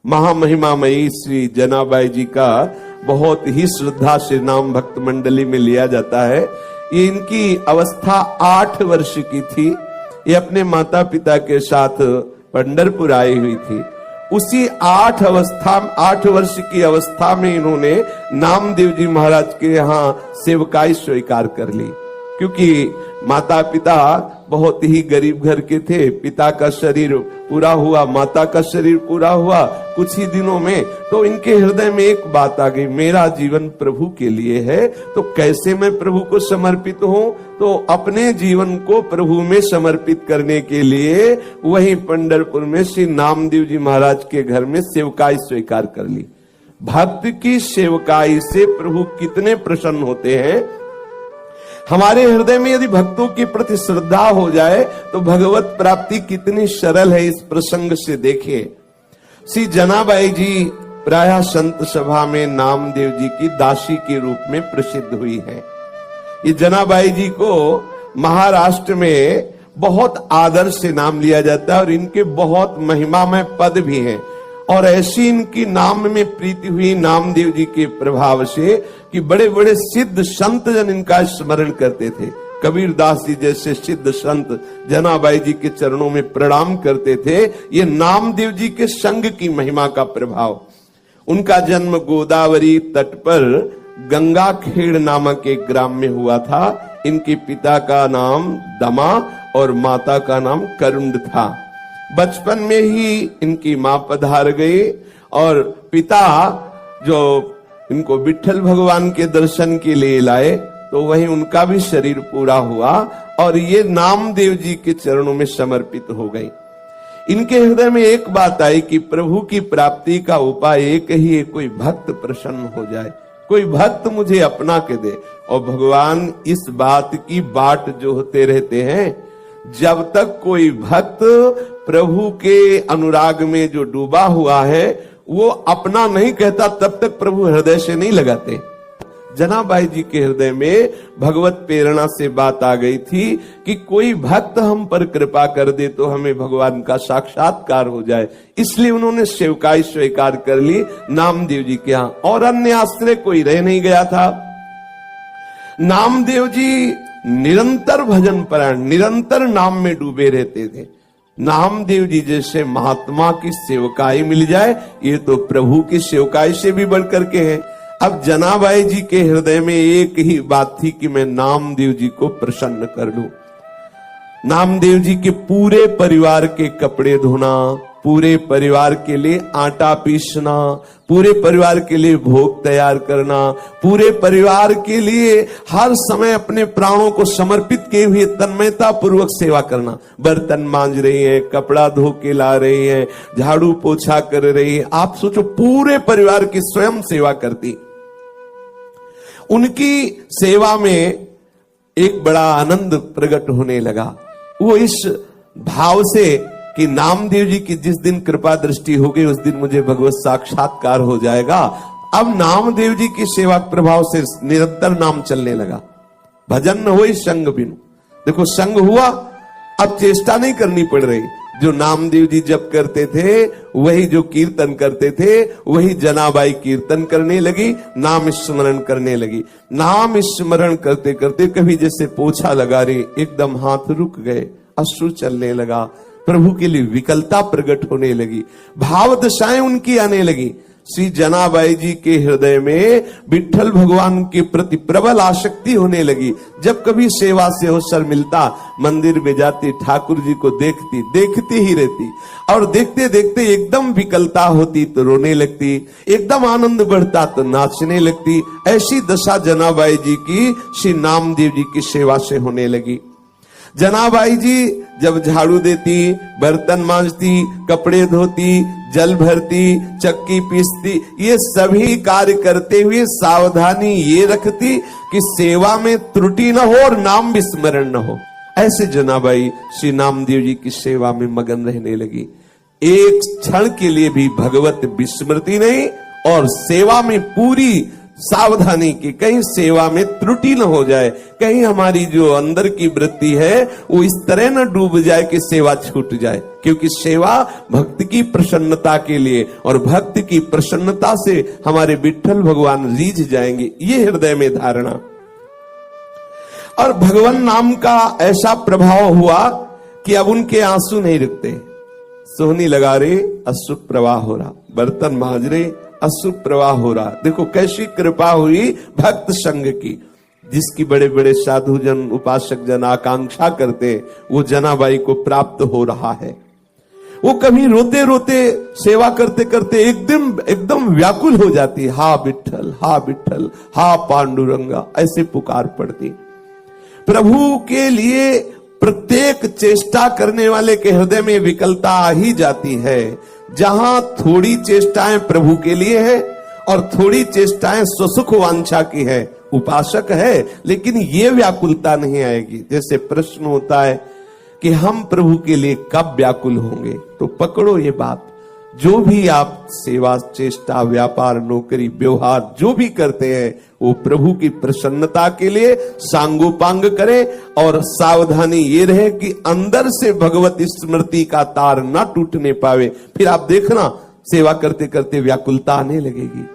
महामहिमामयी श्री जनाबाई जी का बहुत ही श्रद्धा से नाम भक्त मंडली में लिया जाता है। ये इनकी अवस्था 8 वर्ष की थी। ये अपने माता पिता के साथ पंढरपुर आई हुई थी। उसी 8 वर्ष की अवस्था में इन्होंने नामदेव जी महाराज के यहाँ सेवकाई स्वीकार कर ली, क्योंकि माता पिता बहुत ही गरीब घर के थे। पिता का शरीर पूरा हुआ, माता का शरीर पूरा हुआ कुछ ही दिनों में, तो इनके हृदय में एक बात आ गई, मेरा जीवन प्रभु के लिए है, तो कैसे मैं प्रभु को समर्पित हूँ। तो अपने जीवन को प्रभु में समर्पित करने के लिए वहीं पंढरपुर में श्री नामदेव जी महाराज के घर में सेवकाई स्वीकार कर ली। भक्त की सेवकाई से प्रभु कितने प्रसन्न होते हैं। हमारे हृदय में यदि भक्तों के प्रति श्रद्धा हो जाए तो भगवत प्राप्ति कितनी सरल है, इस प्रसंग से देखिए। श्री जनाबाई जी प्रायः संत सभा में नामदेव जी की दासी के रूप में प्रसिद्ध हुई है। ये जनाबाई जी को महाराष्ट्र में बहुत आदर से नाम लिया जाता है और इनके बहुत महिमामय पद भी हैं। और ऐसी इनकी नाम में प्रीति हुई नामदेव जी के प्रभाव से कि बड़े बड़े सिद्ध संत जन इनका स्मरण करते थे। कबीर दास जी जैसे सिद्ध संत जनाबाई जी के चरणों में प्रणाम करते थे। ये नामदेव जी के संग की महिमा का प्रभाव। उनका जन्म गोदावरी तट पर गंगाखेड़ नामक एक ग्राम में हुआ था। इनके पिता का नाम दमा और माता का नाम करुंड था। बचपन में ही इनकी मां पधार गई और पिता जो इनको विठल भगवान के दर्शन के लिए लाए, तो वहीं उनका भी शरीर पूरा हुआ और ये नामदेव जी के चरणों में समर्पित हो गई। इनके हृदय में एक बात आई कि प्रभु की प्राप्ति का उपाय एक ही है, कोई भक्त प्रसन्न हो जाए, कोई भक्त मुझे अपना के दे। और भगवान इस बात की बाट जो होते रहते हैं, जब तक कोई भक्त प्रभु के अनुराग में जो डूबा हुआ है वो अपना नहीं कहता, तब तक प्रभु हृदय से नहीं लगाते। जनाबाई जी के हृदय में भगवत प्रेरणा से बात आ गई थी कि कोई भक्त हम पर कृपा कर दे तो हमें भगवान का साक्षात्कार हो जाए। इसलिए उन्होंने सेवकाई स्वीकार कर ली नामदेव जी के यहाँ, और अन्य आश्रय कोई रह नहीं गया था। नामदेव जी निरंतर भजन परायण, निरंतर नाम में डूबे रहते थे। नामदेव जी जैसे महात्मा की सेवकाई मिल जाए, ये तो प्रभु की सेवकाई से भी बढ़कर के है। अब जनाबाई जी के हृदय में एक ही बात थी कि मैं नामदेव जी को प्रसन्न कर लूं। नामदेव जी के पूरे परिवार के कपड़े धोना, पूरे परिवार के लिए आटा पीसना, पूरे परिवार के लिए भोग तैयार करना, पूरे परिवार के लिए हर समय अपने प्राणों को समर्पित किए हुए तन्मयता पूर्वक सेवा करना। बर्तन मांज रही है, कपड़ा धो के ला रही है, झाड़ू पोछा कर रही है। आप सोचो, पूरे परिवार की स्वयं सेवा करती। उनकी सेवा में एक बड़ा आनंद प्रकट होने लगा। वो इस भाव से कि नामदेव जी की जिस दिन कृपा दृष्टि हो गई उस दिन मुझे भगवत साक्षात्कार हो जाएगा। अब नामदेव जी की सेवा प्रभाव से निरंतर नाम चलने लगा। भजन न हो संग बिनु। देखो, संग हुआ, अब चेष्टा नहीं करनी पड़ रही। जो नामदेव जी जप करते थे, वही जो कीर्तन करते थे, वही जनाबाई कीर्तन करने लगी, नाम स्मरण करने लगी। नाम स्मरण करते करते कभी जैसे पोछा लगा रही, एकदम हाथ रुक गए, अश्रु चलने लगा, प्रभु के लिए विकलता प्रकट होने लगी, भाव दशाएं उनकी आने लगी। श्री जनाबाई जी के हृदय में विठल भगवान के प्रति प्रबल आसक्ति होने लगी। जब कभी सेवा से अवसर मिलता, मंदिर में जाती, ठाकुर जी को देखती ही रहती, और देखते देखते एकदम विकलता होती तो रोने लगती, एकदम आनंद बढ़ता तो नाचने लगती। ऐसी दशा जनाबाई जी की श्री नामदेव जी की सेवा से होने लगी। जनाबाई जी जब झाड़ू देती, बर्तन मांजती, कपड़े धोती, जल भरती, चक्की पीसती, ये सभी कार्य करते हुए सावधानी ये रखती कि सेवा में त्रुटि न हो और नाम विस्मरण न हो। ऐसे जनाबाई श्री नामदेव जी की सेवा में मगन रहने लगी। एक क्षण के लिए भी भगवत विस्मृति नहीं और सेवा में पूरी सावधानी की, कहीं सेवा में त्रुटि न हो जाए, कहीं हमारी जो अंदर की वृत्ति है वो इस तरह न डूब जाए कि सेवा छूट जाए। क्योंकि सेवा भक्त की प्रसन्नता के लिए, और भक्त की प्रसन्नता से हमारे विठ्ठल भगवान रीझ जाएंगे, ये हृदय में धारणा। और भगवान नाम का ऐसा प्रभाव हुआ कि अब उनके आंसू नहीं रुकते। सोहनी लगा रहे, अश्रु प्रवाह हो रहा, बर्तन मांज रहे, अश्रु प्रवाह हो रहा। देखो कैसी कृपा हुई भक्त संग की, जिसकी बड़े बड़े साधु जन, उपासक जन आकांक्षा करते, वो जनाबाई को प्राप्त हो रहा है। वो कभी रोते रोते सेवा करते करते एकदम व्याकुल हो जाती, हा विठ्ठल, हा विठ्ठल, हा पांडुरंगा, ऐसे पुकार पड़ती। प्रभु के लिए प्रत्येक चेष्टा करने वाले के हृदय में विकलता आ ही जाती है। जहां थोड़ी चेष्टाएं प्रभु के लिए है और थोड़ी चेष्टाएं स्वसुख वांछा की है, उपासक है, लेकिन ये व्याकुलता नहीं आएगी। जैसे प्रश्न होता है कि हम प्रभु के लिए कब व्याकुल होंगे, तो पकड़ो ये बात, जो भी आप सेवा, चेष्टा, व्यापार, नौकरी, व्यवहार जो भी करते हैं वो प्रभु की प्रसन्नता के लिए सांगोपांग करें, और सावधानी ये रहे कि अंदर से भगवत स्मृति का तार ना टूटने पावे। फिर आप देखना सेवा करते करते व्याकुलता आने लगेगी,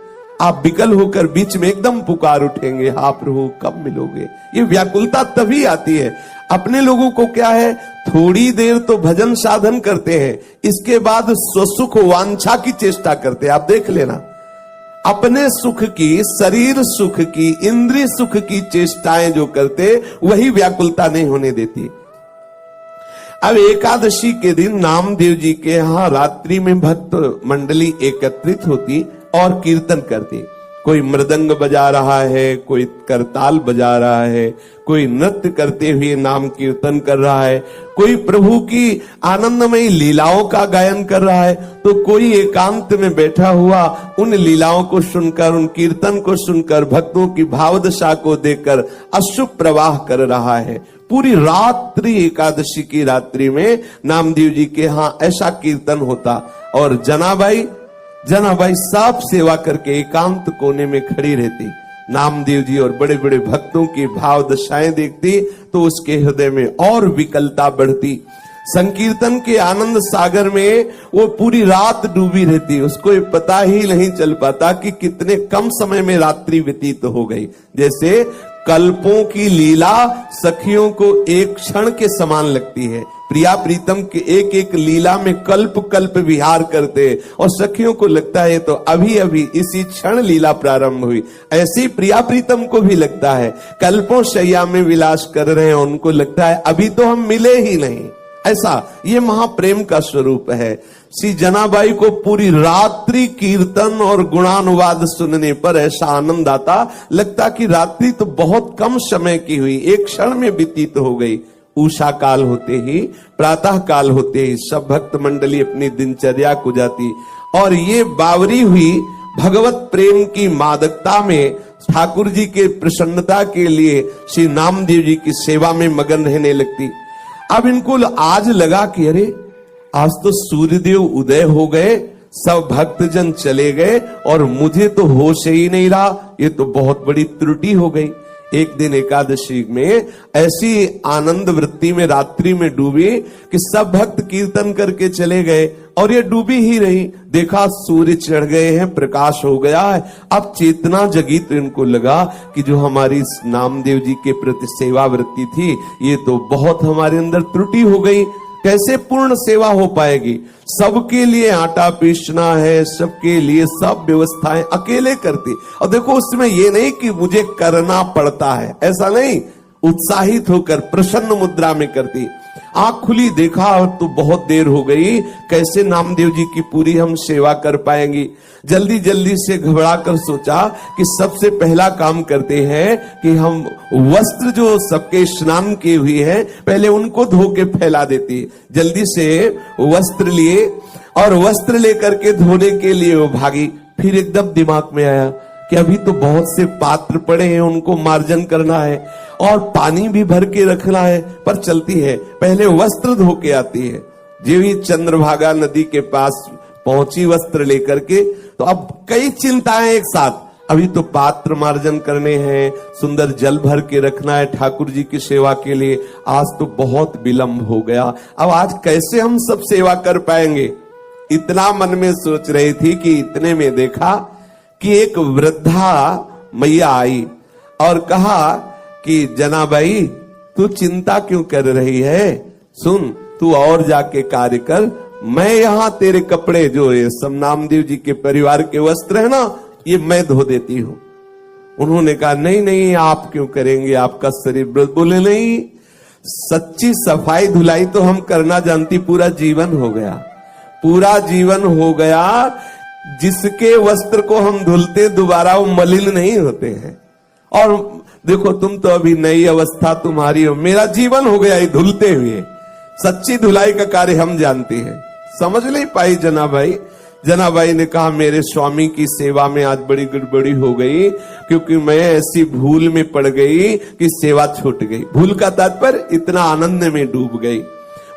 आप विकल होकर बीच में एकदम पुकार उठेंगे, हा प्रभु कब मिलोगे। ये व्याकुलता तभी आती है। अपने लोगों को क्या है, थोड़ी देर तो भजन साधन करते हैं, इसके बाद स्वसुख वांछा की चेष्टा करते हैं। आप देख लेना, अपने सुख की, शरीर सुख की, इंद्रिय सुख की चेष्टाएं जो करते, वही व्याकुलता नहीं होने देती। अब एकादशी के दिन नामदेव जी के यहाँ रात्रि में भक्त मंडली एकत्रित होती और कीर्तन करती। कोई मृदंग बजा रहा है, कोई करताल बजा रहा है, कोई नृत्य करते हुए नाम कीर्तन कर रहा है, कोई प्रभु की आनंदमयी लीलाओं का गायन कर रहा है, तो कोई एकांत में बैठा हुआ उन लीलाओं को सुनकर, उन कीर्तन को सुनकर, भक्तों की भावदशा को देखकर अश्रु प्रवाह कर रहा है। पूरी रात्रि, एकादशी की रात्रि में नामदेव जी के यहाँ ऐसा कीर्तन होता, और जनाबाई सब सेवा करके एकांत कोने में खड़ी रहती। नामदेव जी और बड़े बड़े भक्तों की भाव दशाएं देखती तो उसके हृदय में और विकलता बढ़ती। संकीर्तन के आनंद सागर में वो पूरी रात डूबी रहती, उसको ये पता ही नहीं चल पाता कि कितने कम समय में रात्रि व्यतीत हो गई। जैसे कल्पों की लीला सखियों को एक क्षण के समान लगती है। प्रिया प्रीतम के एक एक लीला में कल्प कल्प विहार करते, और सखियों को लगता है तो अभी अभी इसी क्षण लीला प्रारंभ हुई। ऐसी प्रिया प्रीतम को भी लगता है कल्पों शैया में विलास कर रहे हैं, उनको लगता है अभी तो हम मिले ही नहीं। ऐसा ये महाप्रेम का स्वरूप है। श्री जनाबाई को पूरी रात्रि कीर्तन और गुणानुवाद सुनने पर ऐसा आनंद आता, लगता कि रात्रि तो बहुत कम समय की हुई, एक क्षण में व्यतीत हो गई। उषा काल होते ही, प्रातः काल होते ही सब भक्त मंडली अपनी दिनचर्या को जाती, और ये बावरी हुई भगवत प्रेम की मादकता में ठाकुर जी के प्रसन्नता के लिए श्री नामदेव जी की सेवा में मगन रहने लगती। अब इनको आज लगा कि अरे आज तो सूर्यदेव उदय हो गए, सब भक्तजन चले गए और मुझे तो होश ही नहीं रहा, ये तो बहुत बड़ी त्रुटि हो गई। एक दिन एकादशी में ऐसी आनंद वृत्ति में रात्रि में डूबी कि सब भक्त कीर्तन करके चले गए और ये डूबी ही रही। देखा सूर्य चढ़ गए हैं, प्रकाश हो गया है। अब चेतना जगी तो इनको लगा कि जो हमारी नामदेव जी के प्रति सेवा वृत्ति थी, ये तो बहुत हमारे अंदर त्रुटि हो गई, कैसे पूर्ण सेवा हो पाएगी। सबके लिए आटा पीसना है, सबके लिए सब व्यवस्थाएं अकेले करती। और देखो उसमें ये नहीं कि मुझे करना पड़ता है, ऐसा नहीं, उत्साहित होकर प्रसन्न मुद्रा में करती। आंख खुली, देखा और तो बहुत देर हो गई, कैसे नामदेव जी की पूरी हम सेवा कर पाएंगी। जल्दी जल्दी से घबरा कर सोचा कि सबसे पहला काम करते हैं कि हम वस्त्र जो सबके स्नान किए हुए हैं पहले उनको धो के फैला देती। जल्दी से वस्त्र लिए और वस्त्र लेकर के धोने के लिए वो भागी। फिर एकदम दिमाग में आया कि अभी तो बहुत से पात्र पड़े हैं, उनको मार्जन करना है और पानी भी भर के रखना है, पर चलती है पहले वस्त्र धो के आती है। जो ही चंद्रभागा नदी के पास पहुंची वस्त्र लेकर के, तो अब कई चिंताएं एक साथ। अभी तो पात्र मार्जन करने हैं, सुंदर जल भर के रखना है ठाकुर जी की सेवा के लिए, आज तो बहुत विलंब हो गया, अब आज कैसे हम सब सेवा कर पाएंगे। इतना मन में सोच रही थी कि इतने में देखा कि एक वृद्धा मैया आई और कहा कि जनाबाई तू चिंता क्यों कर रही है, सुन तू और जाके कार्य कर, मैं यहाँ तेरे कपड़े जो ये सब नामदेव जी के परिवार के वस्त्र है ना, ये मैं धो देती हूँ। उन्होंने कहा नहीं नहीं आप क्यों करेंगे, आपका शरीर। बोले नहीं, सच्ची सफाई धुलाई तो हम करना जानती, पूरा जीवन हो गया, पूरा जीवन हो गया। जिसके वस्त्र को हम धुलते दोबारा वो मलिन नहीं होते हैं। और देखो तुम तो अभी नई अवस्था तुम्हारी हो, मेरा जीवन हो गया ये धुलते हुए। सच्ची धुलाई का कार्य हम जानते हैं। समझ नहीं पाई जनाबाई। जनाबाई ने कहा मेरे स्वामी की सेवा में आज बड़ी गड़बड़ी हो गई, क्योंकि मैं ऐसी भूल में पड़ गई कि सेवा छूट गई। भूल का तात्पर्य इतना आनंद में डूब गई।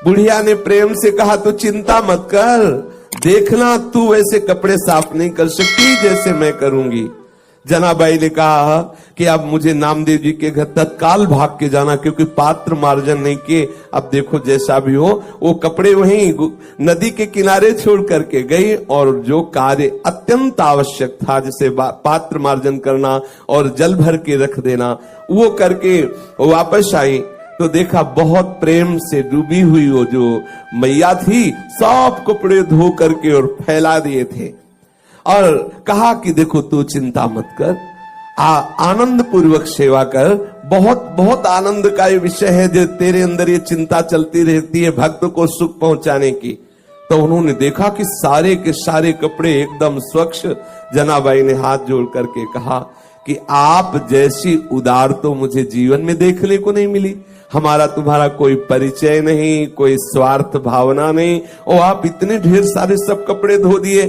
बुढ़िया ने प्रेम से कहा तू चिंता मत कर, देखना तू वैसे कपड़े साफ नहीं कर सकती जैसे मैं करूंगी। जनाबाई ने कहा कि अब मुझे नामदेव जी के घर तत्काल भाग के जाना, क्योंकि पात्र मार्जन नहीं किए। अब देखो जैसा भी हो, वो कपड़े वहीं नदी के किनारे छोड़ करके गई और जो कार्य अत्यंत आवश्यक था, जैसे पात्र मार्जन करना और जल भर के रख देना, वो करके वापस आई तो देखा बहुत प्रेम से डूबी हुई वो जो मैया थी, सब कपड़े धो करके और फैला दिए थे और कहा कि देखो तू चिंता मत कर, आनंद पूर्वक सेवा कर। बहुत बहुत आनंद का ये विषय है जो तेरे अंदर ये चिंता चलती रहती है भक्त को सुख पहुंचाने की। तो उन्होंने देखा कि सारे के सारे कपड़े एकदम स्वच्छ। जनाबाई ने हाथ जोड़ करके कहा कि आप जैसी उदार तो मुझे जीवन में देखने को नहीं मिली। हमारा तुम्हारा कोई परिचय नहीं, कोई स्वार्थ भावना नहीं, और आप इतने ढेर सारे सब कपड़े धो दिए।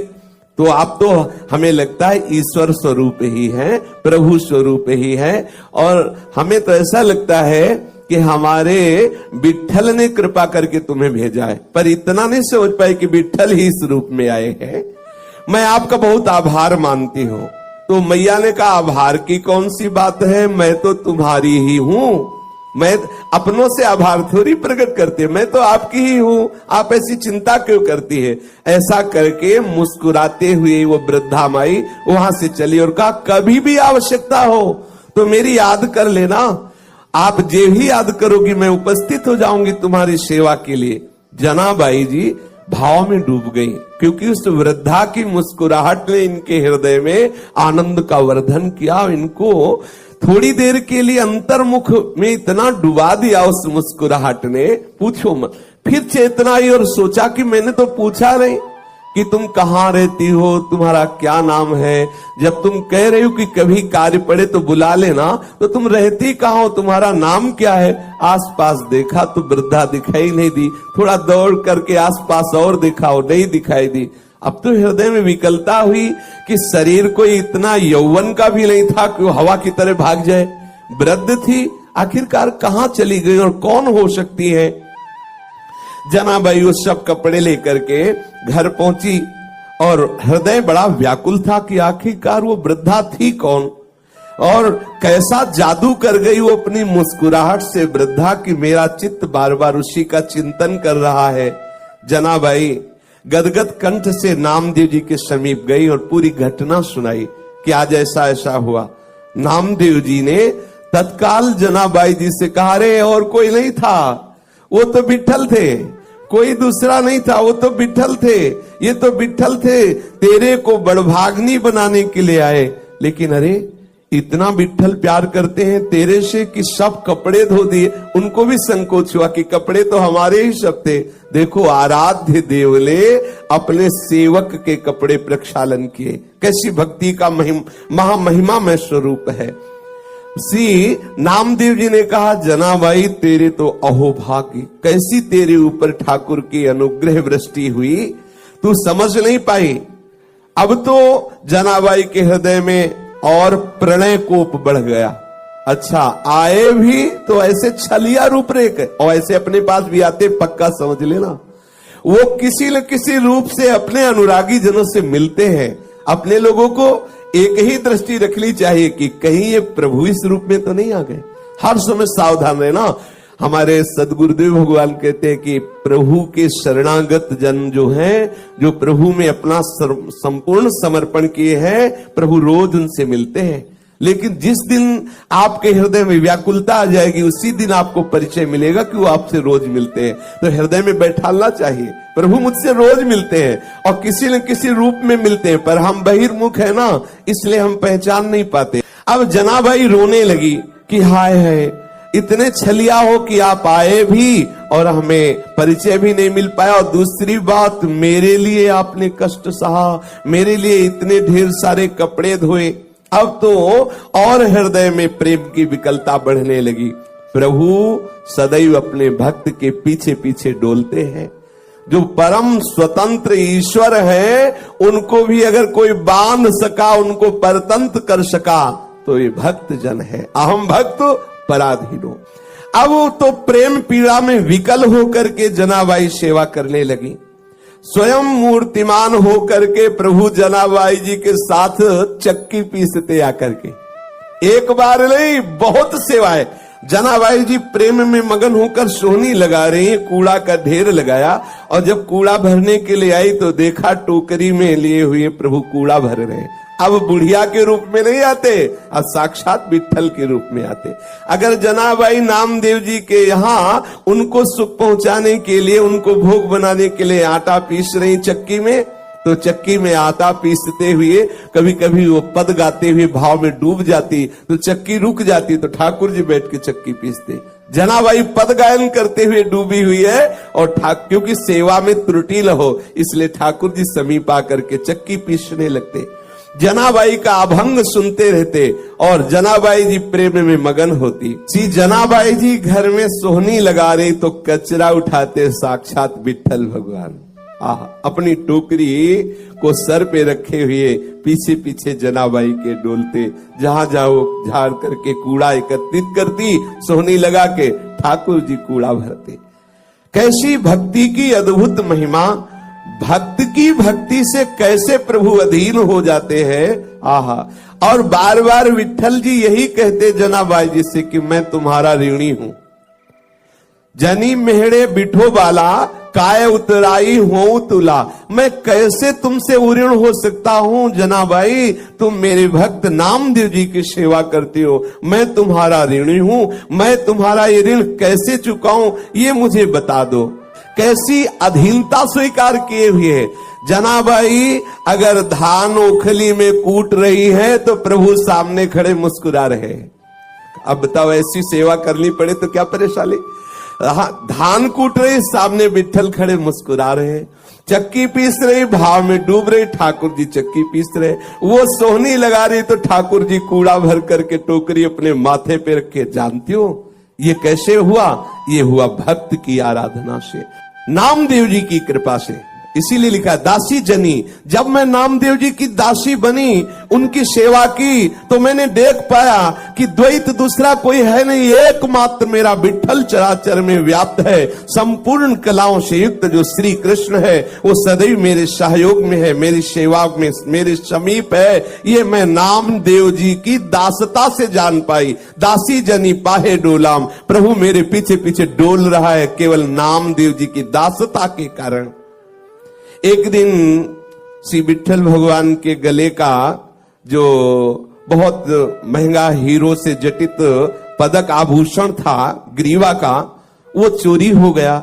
तो आप तो हमें लगता है ईश्वर स्वरूप ही है, प्रभु स्वरूप ही है, और हमें तो ऐसा लगता है कि हमारे विठल ने कृपा करके तुम्हें भेजा है। पर इतना नहीं सोच पाए कि विठल ही इस रूप में आए हैं। मैं आपका बहुत आभार मानती हूँ। तो मैया ने कहा आभार की कौन सी बात है, मैं तो तुम्हारी ही हूँ, मैं अपनों से आभार थोड़ी प्रकट करती है, मैं तो आपकी ही हूँ, आप ऐसी चिंता क्यों करती है। ऐसा करके मुस्कुराते हुए वो वृद्धा माई वहां से चली और कहा कभी भी आवश्यकता हो तो मेरी याद कर लेना, आप जो ही याद करोगी मैं उपस्थित हो जाऊंगी तुम्हारी सेवा के लिए। जनाबाई जी भाव में डूब गई, क्योंकि उस वृद्धा की मुस्कुराहट ने इनके हृदय में आनंद का वर्धन किया। इनको थोड़ी देर के लिए अंतर्मुख में इतना डुबा दिया उस मुस्कुराहट ने, पूछो मत। फिर चेतना आई और सोचा कि मैंने तो पूछा नहीं कि तुम कहाँ रहती हो, तुम्हारा क्या नाम है। जब तुम कह रही हो कि कभी कार्य पड़े तो बुला लेना, तो तुम रहती कहाँ हो, तुम्हारा नाम क्या है। आसपास देखा तो वृद्धा दिखाई नहीं दी, थोड़ा दौड़ करके आसपास और देखा और नहीं दिखाई दी। अब तो हृदय में विकलता हुई कि शरीर को इतना यौवन का भी नहीं था कि वो हवा की तरह भाग जाए। वृद्ध थी, आखिरकार कहाँ चली गई और कौन हो सकती है। जनाबाई उस सब कपड़े लेकर के घर पहुंची और हृदय बड़ा व्याकुल था कि आखिरकार वो वृद्धा थी कौन और कैसा जादू कर गई वो अपनी मुस्कुराहट से वृद्धा की मेरा चित्त बार बार उसी का चिंतन कर रहा है। जनाबाई गदगद कंठ से नामदेव जी के समीप गई और पूरी घटना सुनाई कि आज ऐसा ऐसा हुआ। नामदेव जी ने तत्काल जनाबाई जी से कहा रे और कोई नहीं था, वो तो विठल थे, कोई दूसरा नहीं था, वो तो विठल थे, ये तो विठल थे, तेरे को बड़भाग्नी बनाने के लिए आए। लेकिन अरे इतना विठल प्यार करते हैं तेरे से कि सब कपड़े धो दिए। उनको भी संकोच हुआ कि कपड़े तो हमारे ही सब थे। देखो आराध्य देव ने अपने सेवक के कपड़े प्रक्षालन किए, कैसी भक्ति का महामहिमा में स्वरूप है। सी नामदेव जी ने कहा जनाबाई तेरे तो अहोभाग्य, कैसी तेरे ऊपर ठाकुर की अनुग्रह वृष्टि हुई, तू समझ नहीं पाई। अब तो जनाबाई के हृदय में और प्रणय कोप बढ़ गया। अच्छा आए भी तो ऐसे छलिया रूपरेख और ऐसे अपने पास भी आते, पक्का समझ लेना वो किसी न किसी रूप से अपने अनुरागी जनों से मिलते हैं, अपने लोगों को एक ही दृष्टि रखनी चाहिए कि कहीं ये प्रभु इस रूप में तो नहीं आ गए। हर समय सावधान रहना। हमारे सदगुरुदेव भगवान कहते हैं कि प्रभु के शरणागत जन जो हैं, जो प्रभु में अपना संपूर्ण समर्पण किए हैं, प्रभु रोज उनसे मिलते हैं। लेकिन जिस दिन आपके हृदय में व्याकुलता आ जाएगी, उसी दिन आपको परिचय मिलेगा कि वो आपसे रोज मिलते हैं। तो हृदय में बैठालना चाहिए, प्रभु मुझसे रोज मिलते हैं और किसी न किसी रूप में मिलते हैं, पर हम बहिर्मुख है ना, इसलिए हम पहचान नहीं पाते। अब जनाबाई रोने लगी कि हाय है, इतने छलिया हो कि आप आए भी और हमें परिचय भी नहीं मिल पाया, और दूसरी बात, मेरे लिए आपने कष्ट सहा, मेरे लिए इतने ढेर सारे कपड़े धोए। अब तो और हृदय में प्रेम की विकलता बढ़ने लगी। प्रभु सदैव अपने भक्त के पीछे पीछे डोलते हैं। जो परम स्वतंत्र ईश्वर है, उनको भी अगर कोई बांध सका, उनको परतंत्र कर सका, तो ये भक्त जन है। अहम भक्त पराधीनो। अब तो प्रेम पीड़ा में विकल होकर के जनाबाई सेवा करने लगी। स्वयं मूर्तिमान होकर के प्रभु जनाबाई जी के साथ चक्की पीसते आकर के। एक बार नहीं, बहुत सेवाएं। जनाबाई जी प्रेम में मगन होकर सोहनी लगा रही है, कूड़ा का ढेर लगाया, और जब कूड़ा भरने के लिए आई तो देखा टोकरी में लिए हुए प्रभु कूड़ा भर रहे हैं। अब बुढ़िया के रूप में नहीं आते, अब साक्षात विट्ठल के रूप में आते। अगर जनाबाई नामदेव जी के यहाँ उनको सुख पहुंचाने के लिए, उनको भोग बनाने के लिए आटा पीस रही चक्की में, तो चक्की में आटा पीसते हुए कभी कभी वो पद गाते हुए भाव में डूब जाती, तो चक्की रुक जाती, तो ठाकुर जी बैठ के चक्की पीसते। जनाबाई पद गायन करते हुए डूबी हुई है, और क्योंकि सेवा में त्रुटि न हो, इसलिए ठाकुर जी समीप आकर के चक्की पीसने लगते। जनाबाई का अभंग सुनते रहते और जनाबाई जी प्रेम में मगन होती। सी जनाबाई जी घर में सोहनी लगा रही तो कचरा उठाते साक्षात विट्ठल भगवान। अपनी टोकरी को सर पे रखे हुए पीछे पीछे जनाबाई के डोलते, जहां जाओ झाड़ करके कूड़ा एकत्रित करती, सोहनी लगा के ठाकुर जी कूड़ा भरते। कैसी भक्ति की अद्भुत महिमा! भक्त की भक्ति से कैसे प्रभु अधीन हो जाते हैं। आहा! और बार बार विट्ठल जी यही कहते जनाबाई जी से कि मैं तुम्हारा ऋणी हूं। जनी मेहड़े बिठो बाला, काय उतराई हो तुला। मैं कैसे तुमसे उऋण हो सकता हूं जनाबाई, तुम मेरे भक्त नामदेव जी की सेवा करते हो, मैं तुम्हारा ऋणी हूं। मैं तुम्हारा ये ऋण कैसे चुकाऊं, ये मुझे बता दो। कैसी अधीनता स्वीकार किए हुए है। जनाबाई अगर धान ओखली में कूट रही है तो प्रभु सामने खड़े मुस्कुरा रहे। अब बताओ, ऐसी सेवा करनी पड़े तो क्या परेशानी। धान कूट रही, सामने विट्ठल खड़े मुस्कुरा रहे। चक्की पीस रही, भाव में डूब रही, ठाकुर जी चक्की पीस रहे। वो सोहनी लगा रही तो ठाकुर जी कूड़ा भर करके टोकरी अपने माथे पे रखे। जानती हो ये कैसे हुआ? ये हुआ भक्त की आराधना से, नामदेव जी की कृपा से। इसीलिए लिखा दासी जनी। जब मैं नामदेव जी की दासी बनी, उनकी सेवा की, तो मैंने देख पाया कि द्वैत दूसरा कोई है नहीं, एकमात्र मेरा विट्ठल चराचर में व्याप्त है। संपूर्ण कलाओं से युक्त जो श्री कृष्ण है, वो सदैव मेरे सहयोग में है, मेरी सेवा में मेरे समीप है। ये मैं नामदेव जी की दासता से जान पाई। दासी जनी पाहे डोलाम, प्रभु मेरे पीछे पीछे डोल रहा है केवल नामदेव जी की दासता के कारण। एक दिन श्री विट्ठल भगवान के गले का जो बहुत महंगा हीरो से जटित पदक आभूषण था, ग्रीवा का, वो चोरी हो गया।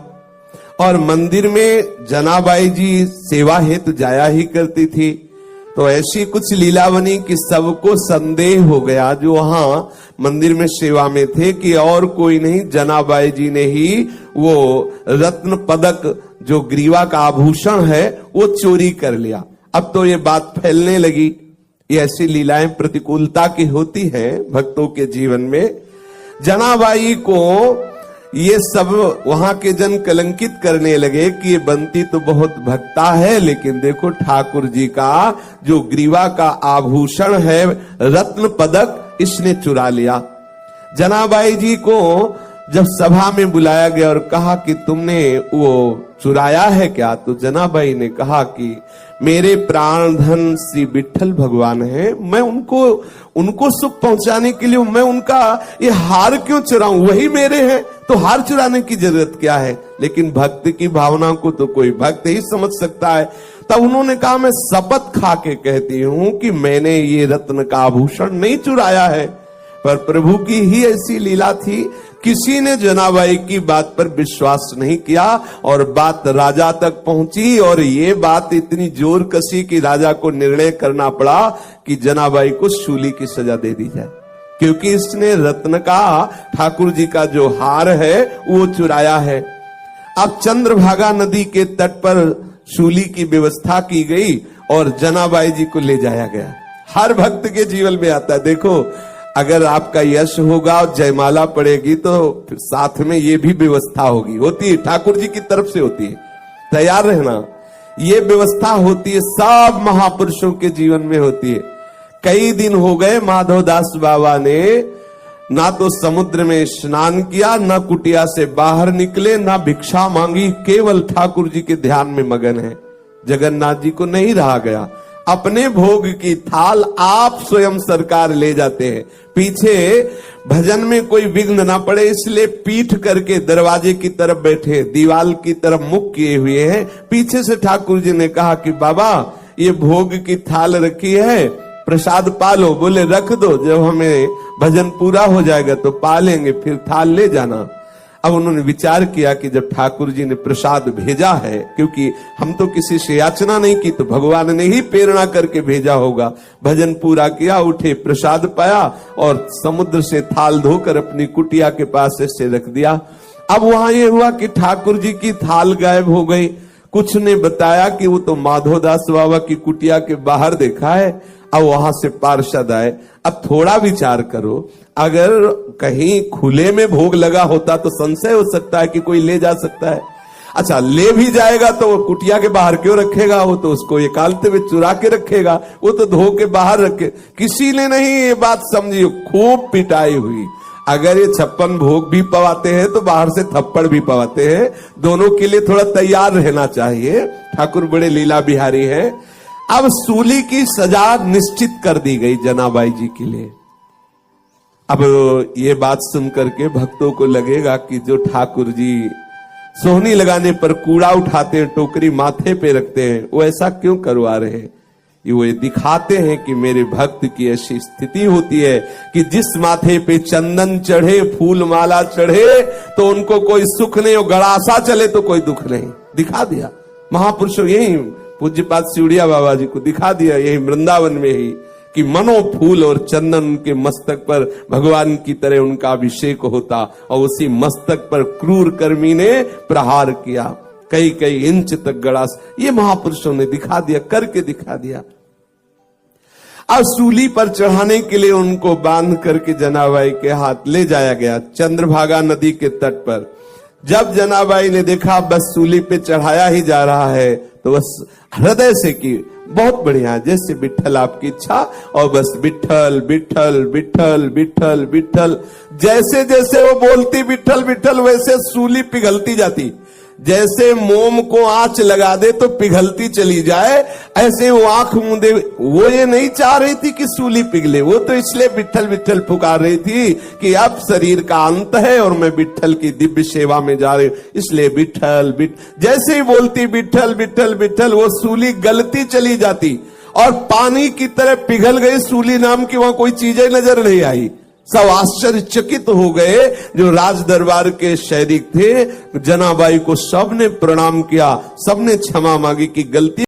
और मंदिर में जनाबाई जी सेवा हेतु जाया ही करती थी, तो ऐसी कुछ लीला बनी कि सबको संदेह हो गया जो वहां मंदिर में सेवा में थे कि और कोई नहीं, जनाबाई जी ने ही वो रत्न पदक जो ग्रीवा का आभूषण है वो चोरी कर लिया। अब तो ये बात फैलने लगी। ये ऐसी लीलाएं प्रतिकूलता की होती हैं भक्तों के जीवन में। जनाबाई को ये सब वहां के जन कलंकित करने लगे कि ये बंती तो बहुत भक्ता है, लेकिन देखो ठाकुर जी का जो ग्रीवा का आभूषण है, रत्न पदक, इसने चुरा लिया। जनाबाई जी को जब सभा में बुलाया गया और कहा कि तुमने वो चुराया है क्या? तो जनाबाई ने कहा कि मेरे प्राण धन श्री विठल भगवान है, मैं उनको सुख पहुंचाने के लिए मैं उनका ये हार क्यों चुराऊं? वही मेरे हैं, तो हार चुराने की जरूरत क्या है? लेकिन भक्त की भावना को तो कोई भक्त ही समझ सकता है। तब उन्होंने कहा, मैं शपथ खा के कहती हूं कि मैंने ये रत्न का आभूषण नहीं चुराया है, पर प्रभु की ही ऐसी लीला थी। किसी ने जनाबाई की बात पर विश्वास नहीं किया और बात राजा तक पहुंची, और ये बात इतनी जोर कसी कि राजा को निर्णय करना पड़ा कि जनाबाई को शूली की सजा दे दी जाए, क्योंकि इसने रत्न का, ठाकुर जी का जो हार है वो चुराया है। अब चंद्रभागा नदी के तट पर शूली की व्यवस्था की गई और जनाबाई जी को ले जाया गया। हर भक्त के जीवन में आता है, देखो अगर आपका यश होगा और जयमाला पड़ेगी तो साथ में ये भी व्यवस्था होगी, होती है, ठाकुर जी की तरफ से होती है, तैयार रहना। ये व्यवस्था होती है, सब महापुरुषों के जीवन में होती है। कई दिन हो गए माधवदास बाबा ने ना तो समुद्र में स्नान किया, ना कुटिया से बाहर निकले, ना भिक्षा मांगी, केवल ठाकुर जी के ध्यान में मगन है। जगन्नाथ जी को नहीं रहा गया, अपने भोग की थाल आप स्वयं सरकार ले जाते हैं। पीछे भजन में कोई विघ्न ना पड़े इसलिए पीठ करके दरवाजे की तरफ बैठे, दीवाल की तरफ मुख किए हुए हैं। पीछे से ठाकुर जी ने कहा कि बाबा ये भोग की थाल रखी है, प्रसाद पालो। बोले रख दो, जब हमें भजन पूरा हो जाएगा तो पालेंगे, फिर थाल ले जाना। अब उन्होंने विचार किया कि जब ठाकुर जी ने प्रसाद भेजा है, क्योंकि हम तो किसी से याचना नहीं की, तो भगवान ने ही प्रेरणा करके भेजा होगा। भजन पूरा किया, उठे, प्रसाद पाया और समुद्र से थाल धोकर अपनी कुटिया के पास ऐसे रख दिया। अब वहां ये हुआ कि ठाकुर जी की थाल गायब हो गई। कुछ ने बताया कि वो तो माधवदास बाबा की कुटिया के बाहर देखा है। अब वहां से पार्षद आए। अब थोड़ा विचार करो, अगर कहीं खुले में भोग लगा होता तो संशय हो सकता है कि कोई ले जा सकता है। अच्छा, ले भी जाएगा तो वो कुटिया के बाहर क्यों रखेगा? वो तो उसको एकांत में चुरा के रखेगा, वो तो धो के बाहर रखे। किसी ने नहीं ये बात समझी, खूब पिटाई हुई। अगर ये 56 भोग भी पवाते हैं तो बाहर से थप्पड़ भी पवाते हैं। दोनों के लिए थोड़ा तैयार रहना चाहिए। ठाकुर बड़े लीला बिहारी हैं। अब सूली की सजा निश्चित कर दी गई जनाबाई जी के लिए। अब ये बात सुन करके भक्तों को लगेगा कि जो ठाकुर जी सोहनी लगाने पर कूड़ा उठाते हैं, टोकरी माथे पे रखते हैं, वो ऐसा क्यों करवा रहे हैं? ये दिखाते हैं कि मेरे भक्त की ऐसी स्थिति होती है कि जिस माथे पे चंदन चढ़े, फूल माला चढ़े तो उनको कोई सुख नहीं, और गड़ासा चले तो कोई दुख नहीं। दिखा दिया महापुरुषों, यही पूज्यपाद सिउड़िया बाबा जी को दिखा दिया, यही वृंदावन में ही, कि मनो फूल और चंदन के मस्तक पर भगवान की तरह उनका अभिषेक होता, और उसी मस्तक पर क्रूर कर्मी ने प्रहार किया, कई कई इंच तक गड़ास। ये महापुरुषों ने दिखा दिया, करके दिखा दिया। अब सूली पर चढ़ाने के लिए उनको बांध करके जनाबाई के हाथ ले जाया गया चंद्रभागा नदी के तट पर। जब जनाबाई ने देखा बस सूली पे चढ़ाया ही जा रहा है, तो बस हृदय से की बहुत बढ़िया, जैसे विठ्ठल आपकी इच्छा, और बस विठ्ठल विठ्ठल विठ्ठल विठ्ठल विठ्ठल। जैसे जैसे वो बोलती विठ्ठल विठ्ठल, वैसे सूली पिघलती जाती। जैसे मोम को आंच लगा दे तो पिघलती चली जाए, ऐसे वो आंख मूंदे। वो ये नहीं चाह रही थी कि सूली पिघले, वो तो इसलिए विठ्ठल विठ्ठल पुकार रही थी कि अब शरीर का अंत है और मैं विठ्ठल की दिव्य सेवा में जा रही हूं, इसलिए विठ्ठल विठ्ठल। जैसे ही बोलती विठ्ठल विठ्ठल विठ्ठल, वो सूली गलती चली जाती और पानी की तरह पिघल गई। सूली नाम की वहां कोई चीजें नजर नहीं आई। सब आश्चर्यचकित हो गए जो राज दरबार के सैनिक थे। जनाबाई को सबने प्रणाम किया, सबने क्षमा मांगी कि गलती